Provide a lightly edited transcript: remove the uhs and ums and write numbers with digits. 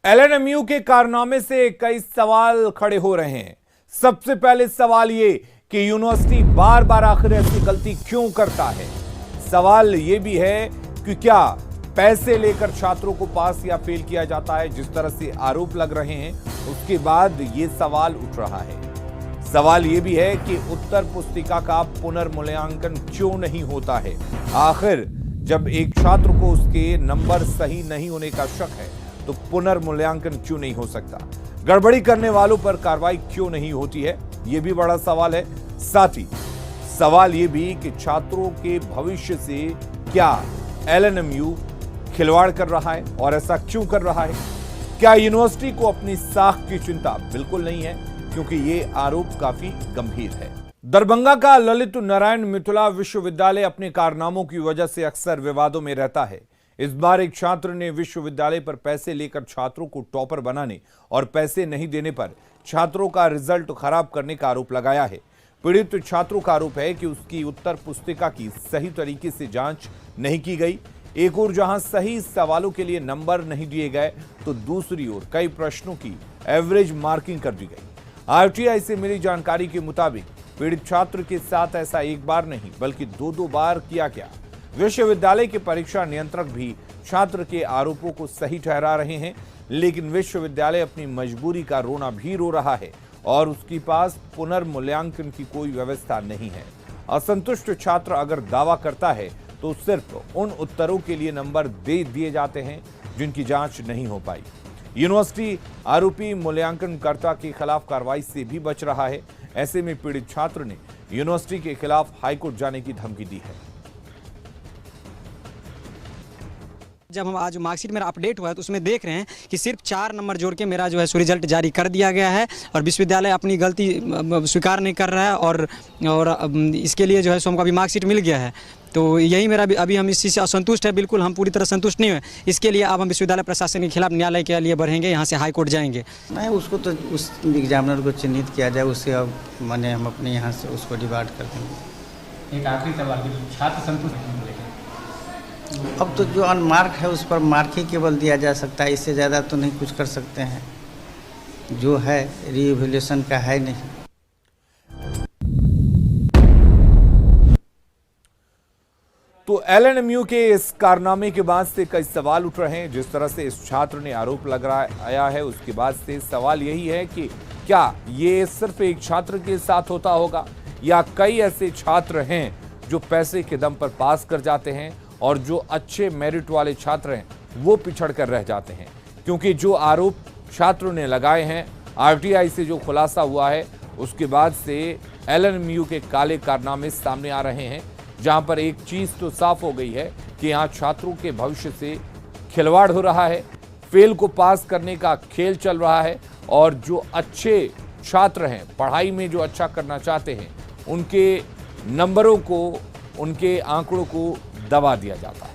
LNMU के कारनामे से कई सवाल खड़े हो रहे हैं। सबसे पहले सवाल ये कि यूनिवर्सिटी बार बार आखिर ऐसी गलती क्यों करता है। सवाल ये भी है कि क्या पैसे लेकर छात्रों को पास या फेल किया जाता है, जिस तरह से आरोप लग रहे हैं उसके बाद ये सवाल उठ रहा है। सवाल ये भी है कि उत्तर पुस्तिका का पुनर्मूल्यांकन क्यों नहीं होता है। आखिर जब एक छात्र को उसके नंबर सही नहीं होने का शक है तो पुनर्मूल्यांकन क्यों नहीं हो सकता। गड़बड़ी करने वालों पर कार्रवाई क्यों नहीं होती है, यह भी बड़ा सवाल है। साथ ही सवाल यह भी कि छात्रों के भविष्य से क्या एलएनएमयू खिलवाड़ कर रहा है और ऐसा क्यों कर रहा है। क्या यूनिवर्सिटी को अपनी साख की चिंता बिल्कुल नहीं है, क्योंकि ये आरोप काफी गंभीर है। दरभंगा का ललित नारायण मिथिला विश्वविद्यालय अपने कारनामों की वजह से अक्सर विवादों में रहता है। इस बार एक छात्र ने विश्वविद्यालय पर पैसे लेकर छात्रों को टॉपर बनाने और पैसे नहीं देने पर छात्रों का रिजल्ट खराब करने का आरोप लगाया है। पीड़ित छात्रों का आरोप है कि उसकी उत्तर पुस्तिका की सही तरीके से जांच नहीं की गई। एक ओर जहां सही सवालों के लिए नंबर नहीं दिए गए तो दूसरी ओर कई प्रश्नों की एवरेज मार्किंग कर दी गई। आरटीआई से मिली जानकारी के मुताबिक पीड़ित छात्र के साथ ऐसा एक बार नहीं बल्कि दो बार किया गया। विश्वविद्यालय के परीक्षा नियंत्रक भी छात्र के आरोपों को सही ठहरा रहे हैं, लेकिन विश्वविद्यालय अपनी मजबूरी का रोना भी रो रहा है और उसके पास पुनर्मूल्यांकन की कोई व्यवस्था नहीं है। असंतुष्ट छात्र अगर दावा करता है तो सिर्फ उन उत्तरों के लिए नंबर दे दिए जाते हैं जिनकी जांच नहीं हो पाई। यूनिवर्सिटी आरोपी मूल्यांकनकर्ता के खिलाफ कार्रवाई से भी बच रहा है। ऐसे में पीड़ित छात्र ने यूनिवर्सिटी के खिलाफ हाईकोर्ट जाने की धमकी दी है। जब हम आज मार्कशीट मेरा अपडेट हुआ है तो उसमें देख रहे हैं कि सिर्फ 4 नंबर जोड़ के मेरा जो है सो रिजल्ट जारी कर दिया गया है और विश्वविद्यालय अपनी गलती स्वीकार नहीं कर रहा है और इसके लिए जो है सो हमको अभी मार्कशीट मिल गया है। तो यही मेरा अभी हम इस चीज़ से असंतुष्ट है, बिल्कुल हम पूरी तरह संतुष्ट नहीं हुए। इसके लिए अब हम विश्वविद्यालय प्रशासन के खिलाफ न्यायालय के लिए बढ़ेंगे, यहाँ से हाई कोर्ट जाएंगे। नहीं, उसको तो उस एग्जामिनर को चिन्हित किया जाए, उससे अब माने हम अपने यहाँ से उसको डिवाइड कर देंगे। एक आखिरी सवाल, छात्र संतुष्ट नहीं मिलेगा। अब तो जो अनमार्क है उस पर मार्क ही केवल दिया जा सकता है, इससे ज़्यादा तो नहीं कुछ कर सकते हैं। जो है रीइवैल्यूएशन का है नहीं। तो एलएनएमयू के इस कारनामे के बाद से कई सवाल उठ रहे हैं। जिस तरह से इस छात्र ने आरोप लगाया है उसके बाद से सवाल यही है कि क्या ये सिर्फ एक छात्र के साथ होता होगा या कई ऐसे छात्र हैं जो पैसे के दम पर पास कर जाते हैं और जो अच्छे मेरिट वाले छात्र हैं वो पिछड़ कर रह जाते हैं। क्योंकि जो आरोप छात्रों ने लगाए हैं, आरटीआई से जो खुलासा हुआ है उसके बाद से एलएनएमयू के काले कारनामे सामने आ रहे हैं, जहां पर एक चीज तो साफ हो गई है कि यहाँ छात्रों के भविष्य से खिलवाड़ हो रहा है, फेल को पास करने का खेल चल रहा है और जो अच्छे छात्र हैं, पढ़ाई में जो अच्छा करना चाहते हैं, उनके नंबरों को, उनके आंकड़ों को दबा दिया जाता है।